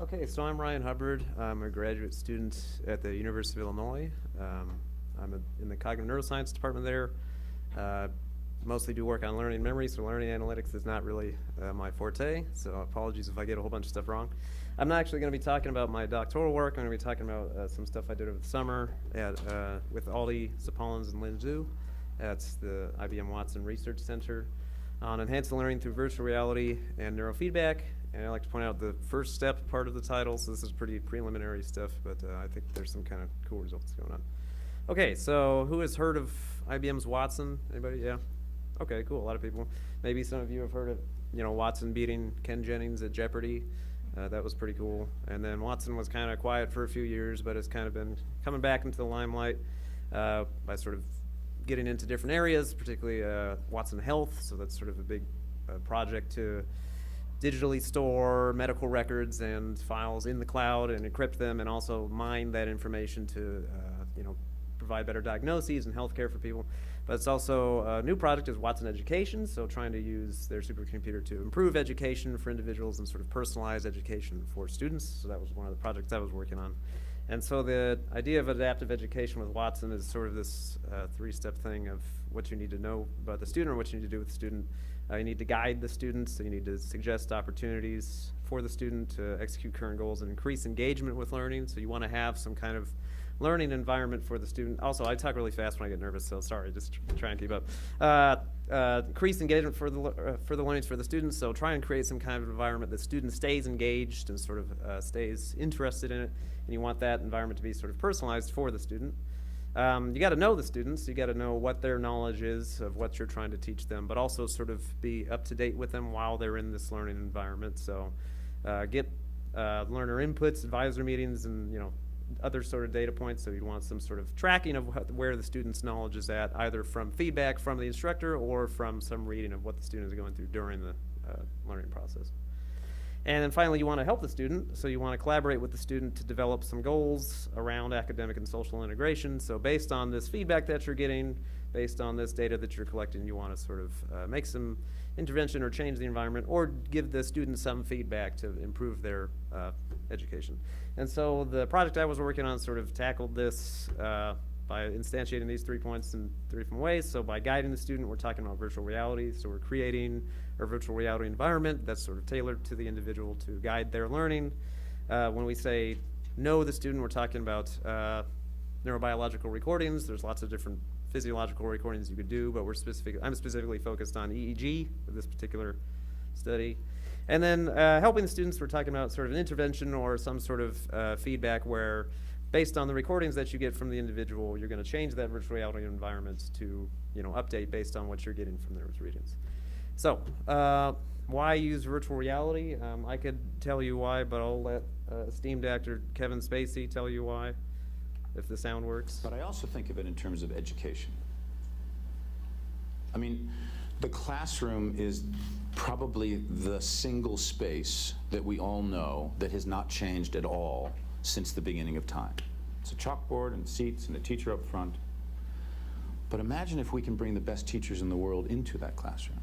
Okay, so I'm Ryan Hubbard. I'm a graduate student at the University of Illinois. I'm in the cognitive neuroscience department there. Mostly do work on learning and memory, so learning analytics is not really my forte, so apologies if I get a whole bunch of stuff wrong. I'm not actually going to be talking about my doctoral work. I'm going to be talking about some stuff I did over the summer with Aldis, Sipolins, and Zhou at the IBM Watson Research Center on enhancing learning through virtual reality and neurofeedback. And I'd like to point out the first step part of the title, so this is pretty preliminary stuff, but I think there's some kind of cool results going on. Okay, so who has heard of IBM's Watson? Anybody? Yeah? Okay, cool, a lot of people. Maybe some of you have heard of, Watson beating Ken Jennings at Jeopardy. That was pretty cool. And then Watson was kind of quiet for a few years, but has kind of been coming back into the limelight by sort of getting into different areas, particularly Watson Health. So that's sort of a big project to digitally store medical records and files in the cloud and encrypt them, and also mine that information to provide better diagnoses and healthcare for people. But it's also a new project is Watson Education, so trying to use their supercomputer to improve education for individuals and sort of personalize education for students. So that was one of the projects I was working on. And so the idea of adaptive education with Watson is sort of this three-step thing of what you need to know about the student or what you need to do with the student. You need to guide the students, so you need to suggest opportunities for the student to execute current goals and increase engagement with learning. So you want to have some kind of learning environment for the student. Also, I talk really fast when I get nervous, so sorry, just try and keep up. Increase engagement for the learnings for the students, so try and create some kind of environment that the student stays engaged and sort of stays interested in it, and you want that environment to be sort of personalized for the student. You got to know the students, you got to know what their knowledge is of what you're trying to teach them, but also sort of be up to date with them while they're in this learning environment. So get learner inputs, advisor meetings, and other sort of data points. So you want some sort of tracking of where the student's knowledge is at, either from feedback from the instructor or from some reading of what the student is going through during the learning process. And then finally, you want to help the student, so you want to collaborate with the student to develop some goals around academic and social integration. So based on this feedback that you're getting, based on this data that you're collecting, you want to sort of make some intervention or change the environment or give the student some feedback to improve their education. And so the project I was working on sort of tackled this by instantiating these 3 points in 3 different ways. So by guiding the student, we're talking about virtual reality. So we're creating a virtual reality environment that's sort of tailored to the individual to guide their learning. When we say know the student, we're talking about neurobiological recordings. There's lots of different physiological recordings you could do, but I'm specifically focused on EEG with this particular study. And then helping the students, we're talking about sort of an intervention or some sort of feedback where, based on the recordings that you get from the individual, you're going to change that virtual reality environment to update based on what you're getting from those readings. So why use virtual reality? I could tell you why, but I'll let esteemed actor Kevin Spacey tell you why, if the sound works. But I also think of it in terms of education. I mean, the classroom is probably the single space that we all know that has not changed at all since the beginning of time. It's a chalkboard and seats and a teacher up front. But imagine if we can bring the best teachers in the world into that classroom,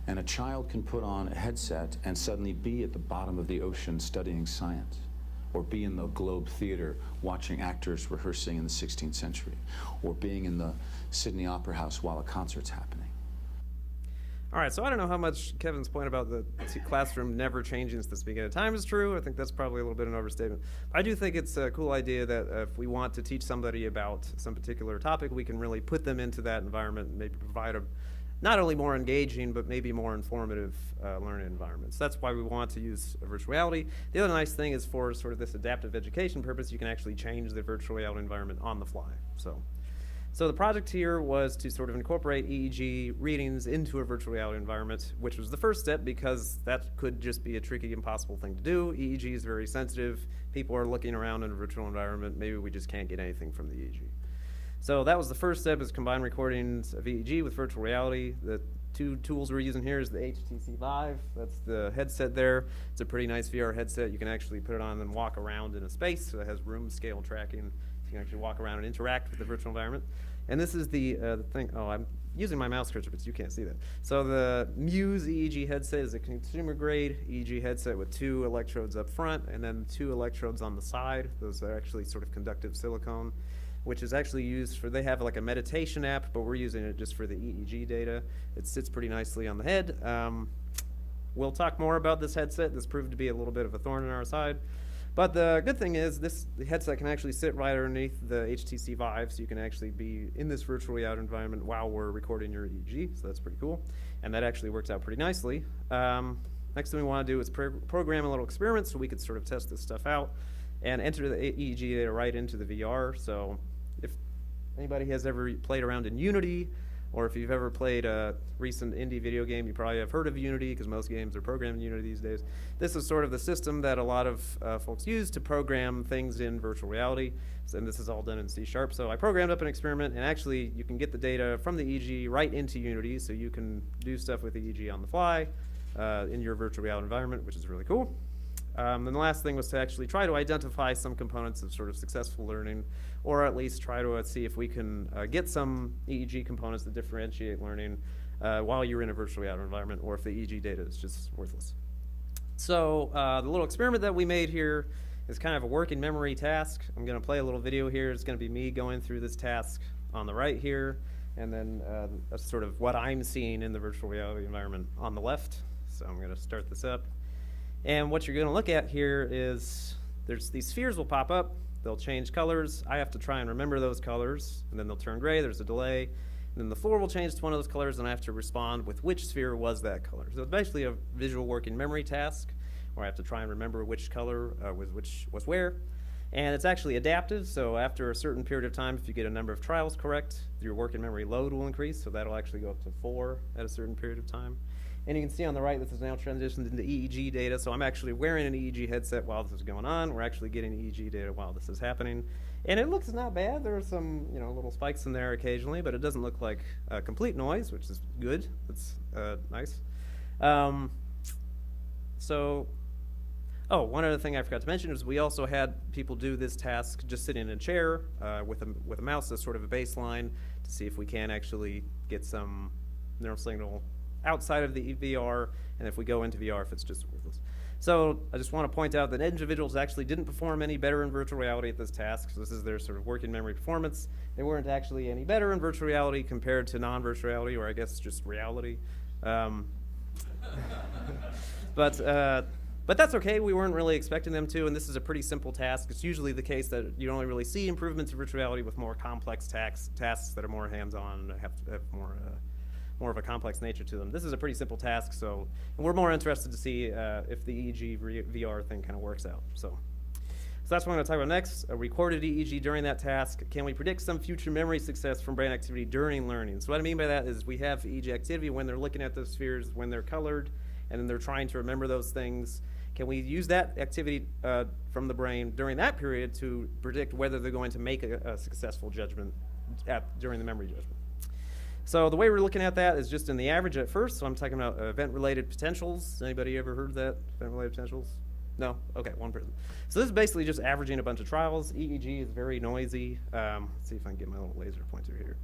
and a child can put on a headset and suddenly be at the bottom of the ocean studying science, or be in the Globe Theater watching actors rehearsing in the 16th century, or being in the Sydney Opera House while a concert's happening. All right, so I don't know how much Kevin's point about the classroom never changing since the beginning of time is true. I think that's probably a little bit of an overstatement. I do think it's a cool idea that if we want to teach somebody about some particular topic, we can really put them into that environment and maybe provide a not only more engaging, but maybe more informative learning environments. That's why we want to use virtual reality. The other nice thing is for sort of this adaptive education purpose, you can actually change the virtual reality environment on the fly. So the project here was to sort of incorporate EEG readings into a virtual reality environment, which was the first step because that could just be a tricky, impossible thing to do. EEG is very sensitive. People are looking around in a virtual environment. Maybe we just can't get anything from the EEG. So that was the first step, is combine recordings of EEG with virtual reality. The two tools we're using here is the HTC Vive. That's the headset there. It's a pretty nice VR headset. You can actually put it on and walk around in a space. So it has room scale tracking. You can actually walk around and interact with the virtual environment. And this is the thing. Oh, using my mouse cursor, but you can't see that. So the Muse EEG headset is a consumer-grade EEG headset with 2 electrodes up front and then 2 electrodes on the side. Those are actually sort of conductive silicone, which is actually used for, they have like a meditation app, but we're using it just for the EEG data. It sits pretty nicely on the head. We'll talk more about this headset. This proved to be a little bit of a thorn in our side. But the good thing is the headset can actually sit right underneath the HTC Vive, so you can actually be in this virtual reality environment while we're recording your EEG, so that's pretty cool. And that actually works out pretty nicely. Next thing we want to do is program a little experiment so we could sort of test this stuff out and enter the EEG data right into the VR. So if anybody has ever played around in Unity, or if you've ever played a recent indie video game, you probably have heard of Unity, because most games are programmed in Unity these days. This is sort of the system that a lot of folks use to program things in virtual reality, and this is all done in C#. So I programmed up an experiment, and actually you can get the data from the EEG right into Unity, so you can do stuff with the EEG on the fly in your virtual reality environment, which is really cool. And the last thing was to actually try to identify some components of sort of successful learning, or at least try to see if we can get some EEG components that differentiate learning while you're in a virtual reality environment, or if the EEG data is just worthless. So the little experiment that we made here is kind of a working memory task. I'm going to play a little video here. It's going to be me going through this task on the right here, and then sort of what I'm seeing in the virtual reality environment on the left. So I'm going to start this up. And what you're going to look at here is there's these spheres will pop up. They'll change colors. I have to try and remember those colors, and then they'll turn gray. There's a delay. And then the floor will change to one of those colors, and I have to respond with which sphere was that color. So it's basically a visual working memory task where I have to try and remember which color was where. And it's actually adaptive, so after a certain period of time, if you get a number of trials correct, your working memory load will increase, so that'll actually go up to 4 at a certain period of time. And you can see on the right, this is now transitioned into EEG data. So I'm actually wearing an EEG headset while this is going on. We're actually getting EEG data while this is happening. And it looks not bad. There are some little spikes in there occasionally, but it doesn't look like complete noise, which is good. That's nice. One other thing I forgot to mention is we also had people do this task just sitting in a chair with a mouse as sort of a baseline to see if we can actually get some neural signal outside of the VR, and if we go into VR, if it's just worthless. So I just want to point out that individuals actually didn't perform any better in virtual reality at this task. So this is their sort of working memory performance. They weren't actually any better in virtual reality compared to non-virtual reality, or I guess just reality. But that's okay. We weren't really expecting them to, and this is a pretty simple task. It's usually the case that you only really see improvements in virtual reality with more complex tasks that are more hands-on and have more of a complex nature to them. This is a pretty simple task, and we're more interested to see if the EEG VR thing kind of works out. So that's what I'm going to talk about next. A recorded EEG during that task. Can we predict some future memory success from brain activity during learning? So what I mean by that is we have EEG activity when they're looking at those spheres, when they're colored, and then they're trying to remember those things. Can we use that activity from the brain during that period to predict whether they're going to make a successful judgment during the memory judgment? So the way we're looking at that is just in the average at first. So I'm talking about event-related potentials. Anybody ever heard of that? Event-related potentials? No? Okay, one person. So this is basically just averaging a bunch of trials. EEG is very noisy. Let's see if I can get my little laser pointer here.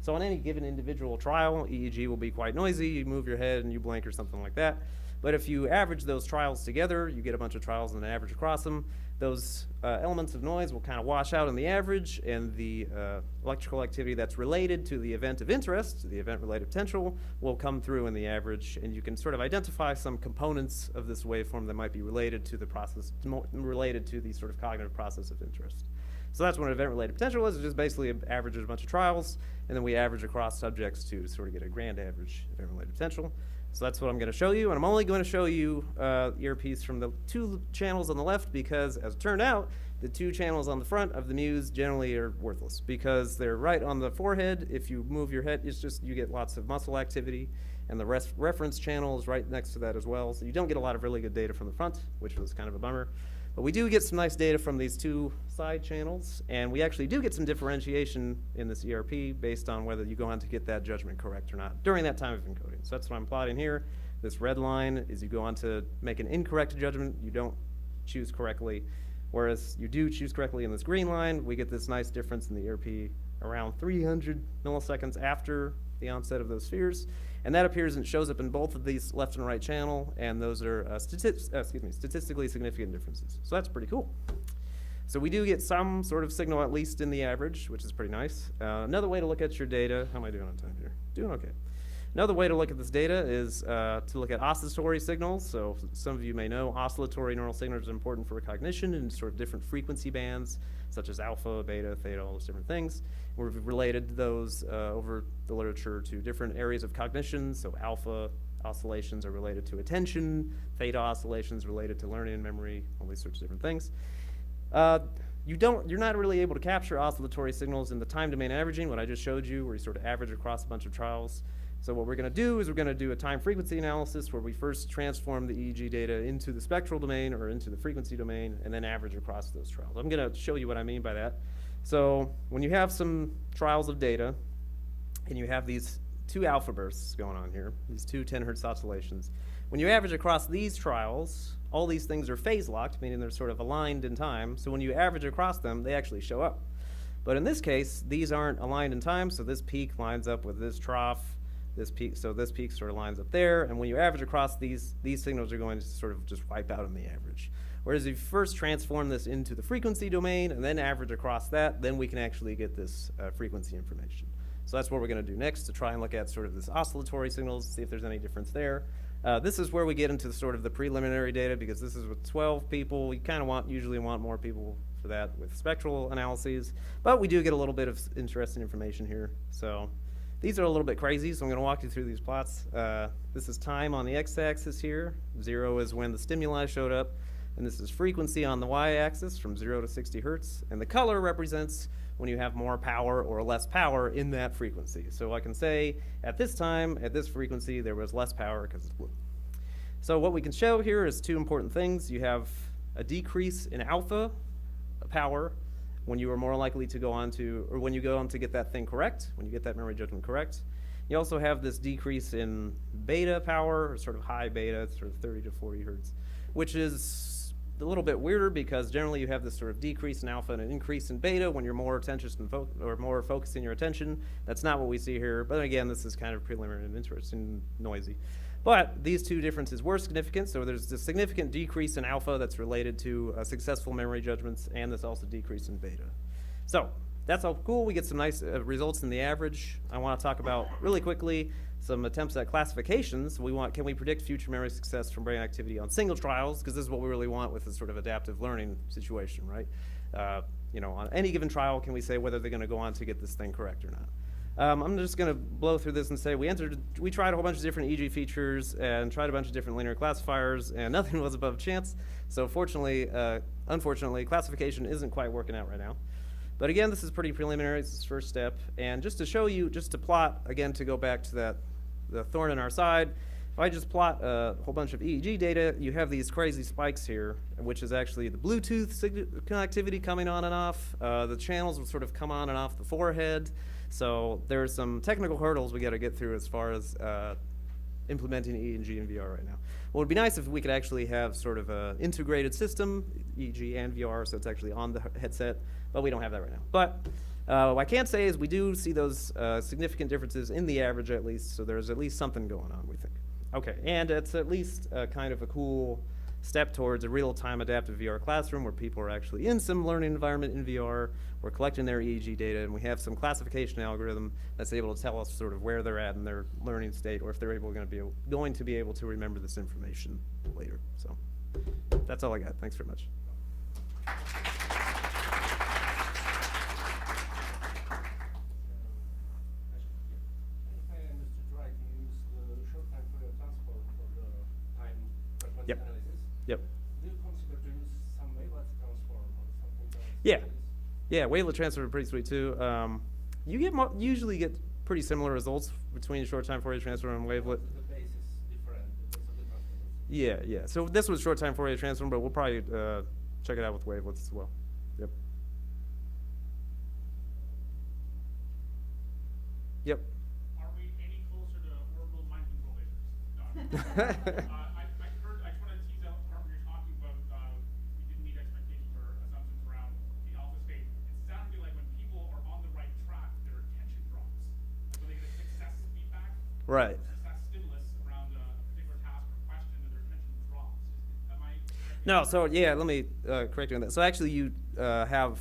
So on any given individual trial, EEG will be quite noisy. You move your head and you blink or something like that. But if you average those trials together, you get a bunch of trials and an average across them. Those elements of noise will kind of wash out in the average, and the electrical activity that's related to the event of interest, the event-related potential, will come through in the average, and you can sort of identify some components of this waveform that might be related to the process, related to the sort of cognitive process of interest. So that's what an event-related potential is. It's just basically averages a bunch of trials, and then we average across subjects to sort of get a grand average event-related potential. So that's what I'm going to show you, and I'm only going to show you earpiece from the 2 channels on the left because, as it turned out, the 2 channels on the front of the Muse generally are worthless because they're right on the forehead. If you move your head, it's just you get lots of muscle activity, and the reference channel is right next to that as well. So you don't get a lot of really good data from the front, which was kind of a bummer. But we do get some nice data from these 2 side channels, and we actually do get some differentiation in this ERP based on whether you go on to get that judgment correct or not during that time of encoding. So that's what I'm plotting here. This red line is you go on to make an incorrect judgment, you don't choose correctly, whereas you do choose correctly in this green line. We get this nice difference in the ERP around 300 milliseconds after the onset of those spheres. And that appears and shows up in both of these left and right channel, and those are statistically significant differences. So that's pretty cool. So we do get some sort of signal, at least in the average, which is pretty nice. Another way to look at your data, how am I doing on time here? Doing okay. Another way to look at this data is to look at oscillatory signals. So some of you may know oscillatory neural signals are important for cognition in sort of different frequency bands, such as alpha, beta, theta, all those different things. We've related those over the literature to different areas of cognition. So alpha oscillations are related to attention, theta oscillations related to learning and memory, all these sorts of different things. You're not really able to capture oscillatory signals in the time domain averaging, what I just showed you, where you sort of average across a bunch of trials. So what we're going to do is we're going to do a time frequency analysis where we first transform the EEG data into the spectral domain or into the frequency domain and then average across those trials. I'm going to show you what I mean by that. So when you have some trials of data and you have these two alpha bursts going on here, these two 10 Hertz oscillations, when you average across these trials, all these things are phase locked, meaning they're sort of aligned in time. So when you average across them, they actually show up. But in this case, these aren't aligned in time, so this peak lines up with this trough. This peak, so this peak sort of lines up there, and when you average across these signals are going to sort of just wipe out on the average. Whereas if you first transform this into the frequency domain and then average across that, then we can actually get this frequency information. So that's what we're going to do next, to try and look at sort of this oscillatory signals, see if there's any difference there. This is where we get into sort of the preliminary data, because this is with 12 people. We kind of usually want more people for that with spectral analyses, but we do get a little bit of interesting information here. So these are a little bit crazy, so I'm going to walk you through these plots. This is time on the x-axis here. 0 is when the stimuli showed up. And this is frequency on the y-axis from 0 to 60 hertz. And the color represents when you have more power or less power in that frequency. So I can say at this time, at this frequency, there was less power because it's blue. So what we can show here is two important things. You have a decrease in alpha power when you are more likely to go on to, or when you go on to get that thing correct, when you get that memory judgment correct. You also have this decrease in beta power, or sort of high beta, sort of 30 to 40 hertz, which is a little bit weirder because generally you have this sort of decrease in alpha and an increase in beta when you're more more focusing your attention. That's not what we see here, but again, this is kind of preliminary and interesting, noisy. But these two differences were significant, so there's a significant decrease in alpha that's related to successful memory judgments, and there's also decrease in beta. So that's all cool. We get some nice results in the average. I want to talk about, really quickly, some attempts at classifications. Can we predict future memory success from brain activity on single trials? Because this is what we really want with this sort of adaptive learning situation, right? On any given trial, can we say whether they're going to go on to get this thing correct or not? I'm just going to blow through this and say we tried a whole bunch of different EEG features and tried a bunch of different linear classifiers, and nothing was above chance. So unfortunately, classification isn't quite working out right now. But again, this is pretty preliminary. This is the first step. And just to show you, just to plot, again, to go back to the thorn in our side, if I just plot a whole bunch of EEG data, you have these crazy spikes here, which is actually the Bluetooth connectivity coming on and off. The channels will sort of come on and off the forehead. So there's some technical hurdles we got to get through as far as implementing EEG in VR right now. Well, it'd be nice if we could actually have sort of an integrated system, EEG and VR, so it's actually on the headset, but we don't have that right now. But what I can say is we do see those significant differences in the average at least, so there's at least something going on, we think. Okay, and it's at least kind of a cool step towards a real-time adaptive VR classroom where people are actually in some learning environment in VR. We're collecting their EEG data, and we have some classification algorithm that's able to tell us sort of where they're at in their learning state, or if they're going to be able to remember this information later. So that's all I got. Thanks very much. Yep. Analysis. Yep. Do you consider to use some wavelet transform or something like Yeah. this? Yeah, wavelet transfer is pretty sweet too. You usually get pretty similar results between short time Fourier transform and wavelet. The base is different. The base of the transform is Yeah. So this was short time Fourier transform, but we'll probably check it out with wavelets as well. Yep. Yep. Are we any closer to orbital mind control lasers? No. I just want to tease out part where you're talking about we didn't meet expectations or assumptions around the alpha state. It sounded to me like when people are on the right track, Right. That stimulus around a particular task or question, and their attention drops. Am I correct? No, so yeah, let me correct you on that. So actually you have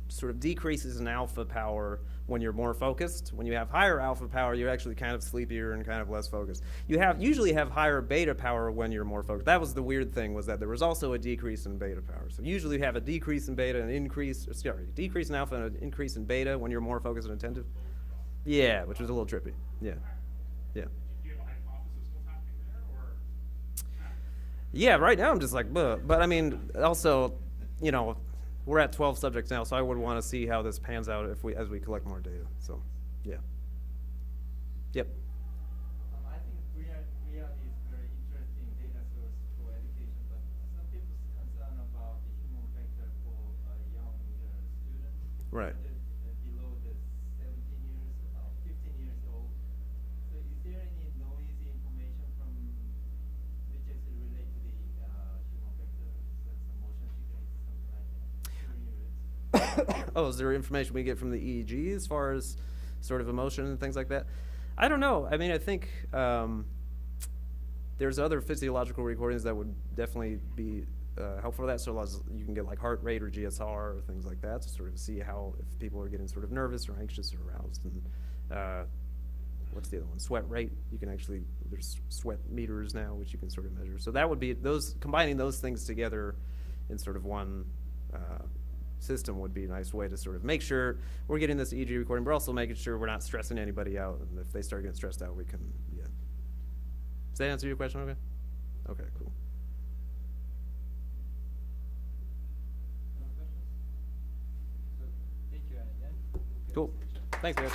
sort of decreases in alpha power when you're more focused. When you have higher alpha power, you're actually kind of sleepier and kind of less focused. You usually have higher beta power when you're more focused. That was the weird thing, was that there was also a decrease in beta power. So usually you have a decrease in beta and decrease in alpha and an increase in beta when you're more focused and attentive. Yeah, which was a little trippy. Yeah. Yeah. Do you have a hypothesis what's happening there, or? Yeah, right now I'm just like, bleh. But I mean, also, you know, we're at 12 subjects now, so I would want to see how this pans out as we collect more data. So, yeah. Yep. I think VR is very interesting data source for education, but some people's concern about the human factor for younger students. Right. Below the 17 years or 15 years old. So is there any noisy information from which is related to the human factor, some motion sickness, something like that? Oh, is there information we get from the EEG as far as sort of emotion and things like that? I don't know. I mean, I think there's other physiological recordings that would definitely be helpful for that. So you can get like heart rate or GSR or things like that to sort of see how, if people are getting sort of nervous or anxious or aroused. And what's the other one? Sweat rate. You can actually, there's sweat meters now, which you can sort of measure. So that would be combining those things together in sort of one system would be a nice way to sort of make sure we're getting this EEG recording, but also making sure we're not stressing anybody out. And if they start getting stressed out, we can, yeah. Does that answer your question? Okay. Okay, cool. No questions? So thank you again. Cool. Thanks, guys.